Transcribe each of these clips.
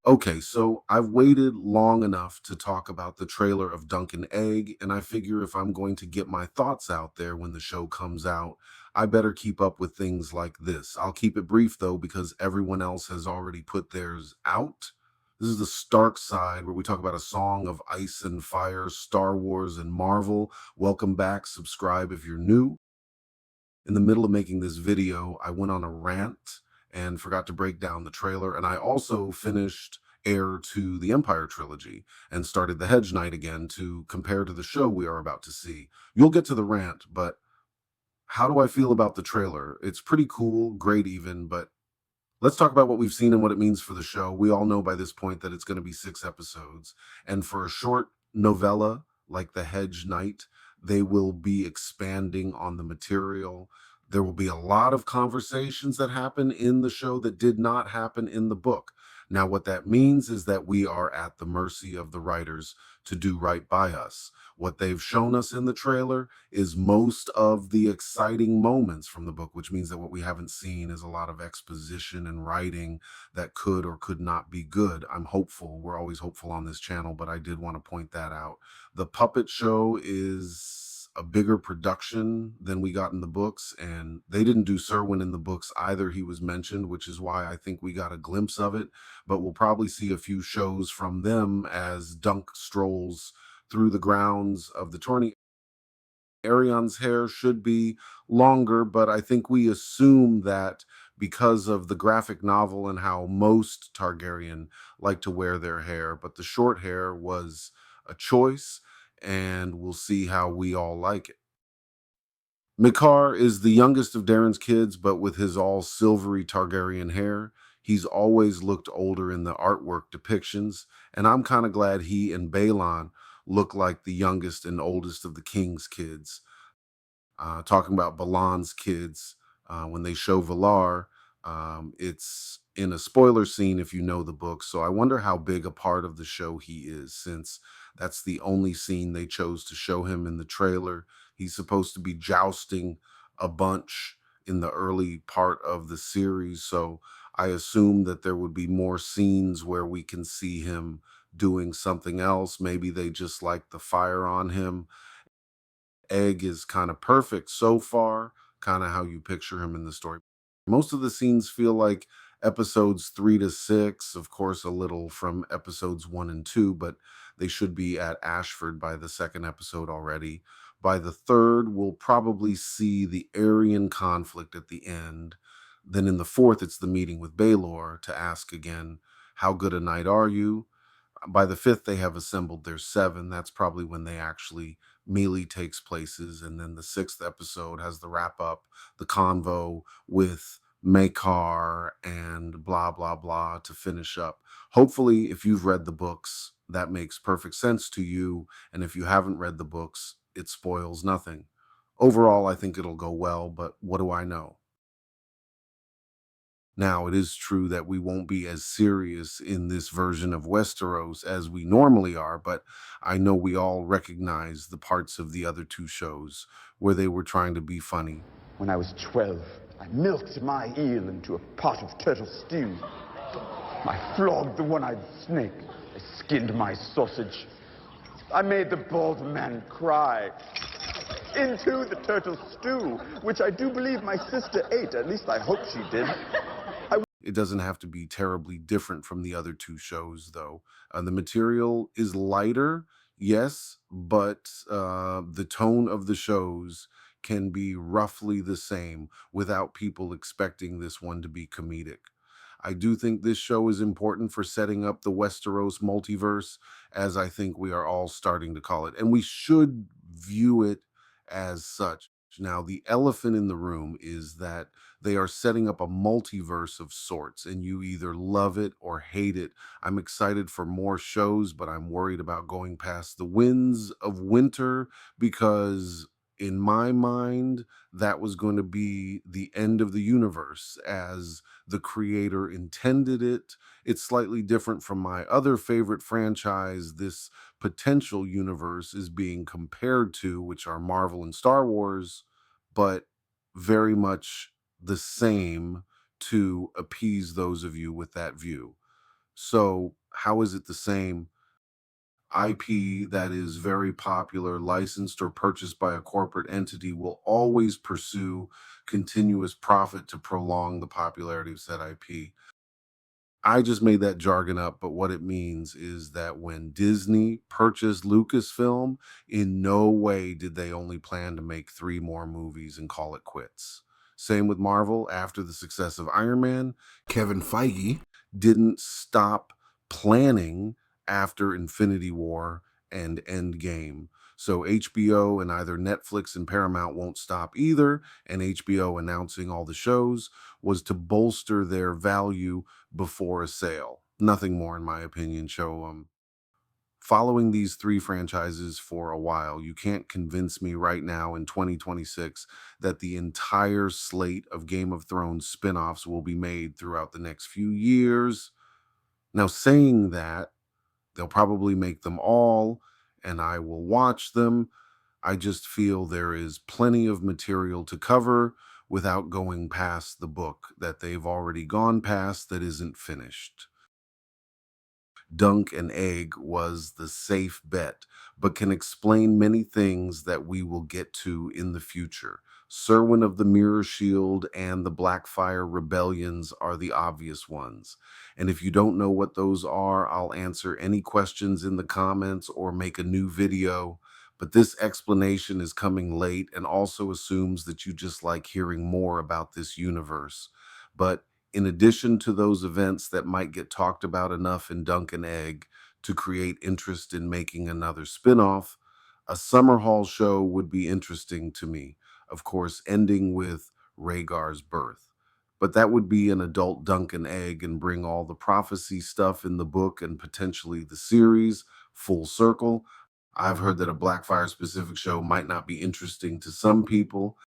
Okay, so I've waited long enough to talk about the trailer of Dunk and Egg, and I figure if I'm going to get my thoughts out there when the show comes out, I better keep up with things like this. I'll keep it brief though, because everyone else has already put theirs out. This is the Stark Side, where we talk about a song of ice and fire, Star Wars and Marvel. Welcome back. Subscribe if you're new. In the middle of making this video, I went on a rant and forgot to break down the trailer. And I also finished Heir to the Empire trilogy and started the Hedge Knight again to compare to the show we are about to see. You'll get to the rant, but how do I feel about the trailer? It's pretty cool, great even, but let's talk about what we've seen and what it means for the show. We all know by this point that it's going to be 6 episodes. And for a short novella like The Hedge Knight, they will be expanding on the material. There will be a lot of conversations that happen in the show that did not happen in the book. Now, what that means is that we are at the mercy of the writers to do right by us. What they've shown us in the trailer is most of the exciting moments from the book, which means that what we haven't seen is a lot of exposition and writing that could or could not be good. I'm hopeful. We're always hopeful on this channel, but I did want to point that out. The puppet show is a bigger production than we got in the books, and they didn't do Serwyn in the books either. He was mentioned, which is why I think we got a glimpse of it, but we'll probably see a few shows from them as Dunk strolls through the grounds of the tourney. Arion's hair should be longer, but I think we assume that because of the graphic novel and how most Targaryen like to wear their hair, but the short hair was a choice, and we'll see how we all like it. Mikar is the youngest of Darren's kids, but with his all silvery Targaryen hair, he's always looked older in the artwork depictions, and I'm kind of glad he and Balon look like the youngest and oldest of the king's kids. Talking about Balan's kids, when they show Valar, it's in a spoiler scene if you know the book. So I wonder how big a part of the show he is, since that's the only scene they chose to show him in the trailer. He's supposed to be jousting a bunch in the early part of the series. So I assume that there would be more scenes where we can see him doing something else. Maybe they just like the fire on him. Egg is kind of perfect so far, kind of how you picture him in the story. Most of the scenes feel like episodes 3 to 6, of course, a little from episodes 1 and 2, but they should be at Ashford by the second episode already. By the third, we'll probably see the Aryan conflict at the end. Then in the fourth, it's the meeting with Baelor to ask again, how good a knight are you? By the fifth, they have assembled their seven. That's probably when they actually melee takes places. And then the sixth episode has the wrap up, the convo with Makar and blah, blah, blah to finish up. Hopefully, if you've read the books, that makes perfect sense to you. And if you haven't read the books, it spoils nothing. Overall, I think it'll go well, but what do I know? Now, it is true that we won't be as serious in this version of Westeros as we normally are, but I know we all recognize the parts of the other two shows where they were trying to be funny. When I was 12, I milked my eel into a pot of turtle stew. I flogged the one-eyed snake. I skinned my sausage. I made the bald man cry into the turtle stew, which I do believe my sister ate. At least I hope she did. It doesn't have to be terribly different from the other two shows, though. The material is lighter, yes, but the tone of the shows can be roughly the same without people expecting this one to be comedic. I do think this show is important for setting up the Westeros multiverse, as I think we are all starting to call it. And we should view it as such. Now, the elephant in the room is that they are setting up a multiverse of sorts, and you either love it or hate it. I'm excited for more shows, but I'm worried about going past the winds of winter because, in my mind, that was going to be the end of the universe as the creator intended it. It's slightly different from my other favorite franchise this potential universe is being compared to, which are Marvel and Star Wars, but very much the same to appease those of you with that view. So, how is it the same IP that is very popular, licensed or purchased by a corporate entity will always pursue continuous profit to prolong the popularity of said IP? I just made that jargon up, but what it means is that when Disney purchased Lucasfilm, in no way did they only plan to make three more movies and call it quits. Same with Marvel. After the success of Iron Man, Kevin Feige didn't stop planning after Infinity War and Endgame. So HBO and either Netflix and Paramount won't stop either, and HBO announcing all the shows was to bolster their value before a sale. Nothing more, in my opinion. Following these three franchises for a while, you can't convince me right now in 2026 that the entire slate of Game of Thrones spin-offs will be made throughout the next few years. Now, saying that, they'll probably make them all, and I will watch them. I just feel there is plenty of material to cover without going past the book that they've already gone past that isn't finished. Dunk and Egg was the safe bet, but can explain many things that we will get to in the future. Serwyn of the Mirror Shield and the Blackfire Rebellions are the obvious ones. And if you don't know what those are, I'll answer any questions in the comments or make a new video. But this explanation is coming late and also assumes that you just like hearing more about this universe. But in addition to those events that might get talked about enough in Dunk and Egg to create interest in making another spin-off, a Summer Hall show would be interesting to me. Of course, ending with Rhaegar's birth. But that would be an adult Dunk and Egg and bring all the prophecy stuff in the book and potentially the series full circle. I've heard that a Blackfire specific show might not be interesting to some people,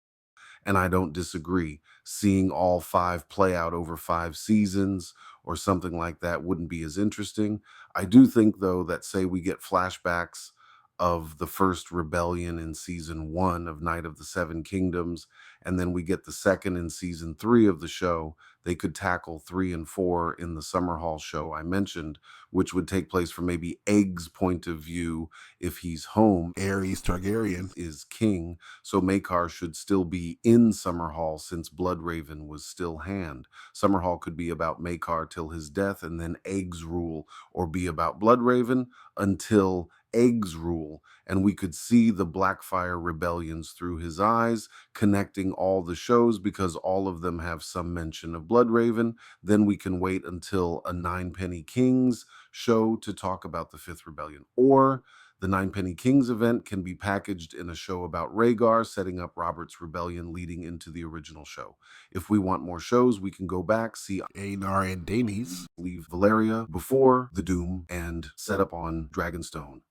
and I don't disagree. Seeing all five play out over 5 seasons or something like that wouldn't be as interesting. I do think, though, that say we get flashbacks of the first rebellion in season 1 of Night of the Seven Kingdoms, and then we get the second in season 3 of the show. They could tackle 3 and 4 in the Summer Hall show I mentioned, which would take place from maybe Egg's point of view if he's home. Aerys Targaryen is king, so Maekar should still be in Summerhall since Bloodraven was still Hand. Summerhall could be about Maekar till his death and then Egg's rule, or be about Bloodraven until Egg's rule, and we could see the Blackfire rebellions through his eyes, connecting all the shows because all of them have some mention of Bloodraven. Then we can wait until a Ninepenny Kings show to talk about the Fifth Rebellion, or the Ninepenny Kings event can be packaged in a show about Rhaegar, setting up Robert's rebellion leading into the original show. If we want more shows, we can go back, see Aenar and Daenerys leave Valeria before the Doom and set up on Dragonstone.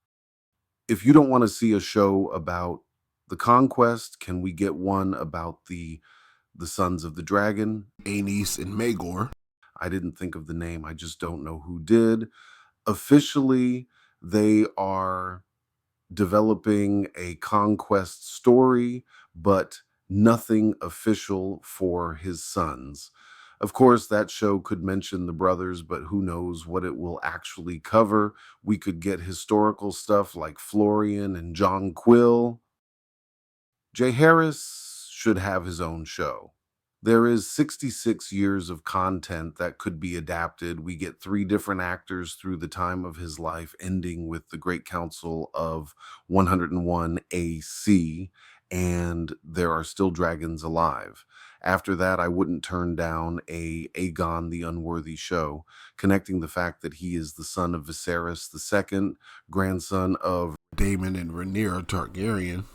If you don't want to see a show about the conquest, can we get one about the Sons of the Dragon, Aenys and Maegor? I didn't think of the name. I just don't know who did. Officially, they are developing a conquest story, but nothing official for his sons. Of course, that show could mention the brothers, but who knows what it will actually cover. We could get historical stuff like Florian and John Quill. Jay Harris should have his own show. There is 66 years of content that could be adapted. We get 3 different actors through the time of his life, ending with the Great Council of 101 AC, and there are still dragons alive. After that, I wouldn't turn down a Aegon the Unworthy show, connecting the fact that he is the son of Viserys II, grandson of Daemon and Rhaenyra Targaryen,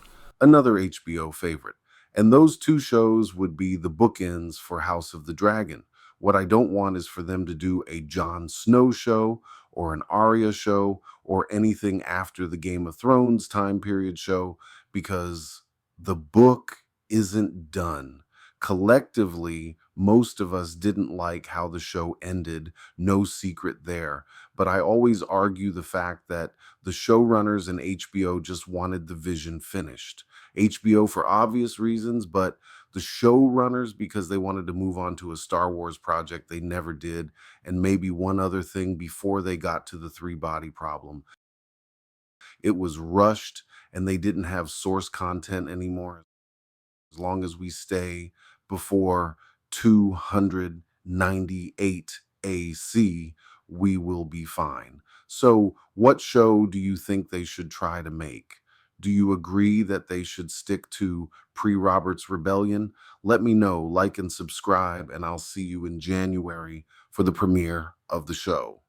another HBO favorite. And those 2 shows would be the bookends for House of the Dragon. What I don't want is for them to do a Jon Snow show or an Arya show or anything after the Game of Thrones time period show, because the book isn't done. Collectively, most of us didn't like how the show ended, no secret there. But I always argue the fact that the showrunners and HBO just wanted the vision finished. HBO for obvious reasons, but The showrunners, because they wanted to move on to a Star Wars project they never did, and maybe one other thing before they got to the three body problem. It was rushed and they didn't have source content anymore. As long as we stay before 298 AC, we will be fine. So, what show do you think they should try to make? Do you agree that they should stick to pre Roberts Rebellion? Let me know, like and subscribe, and I'll see you in January for the premiere of the show.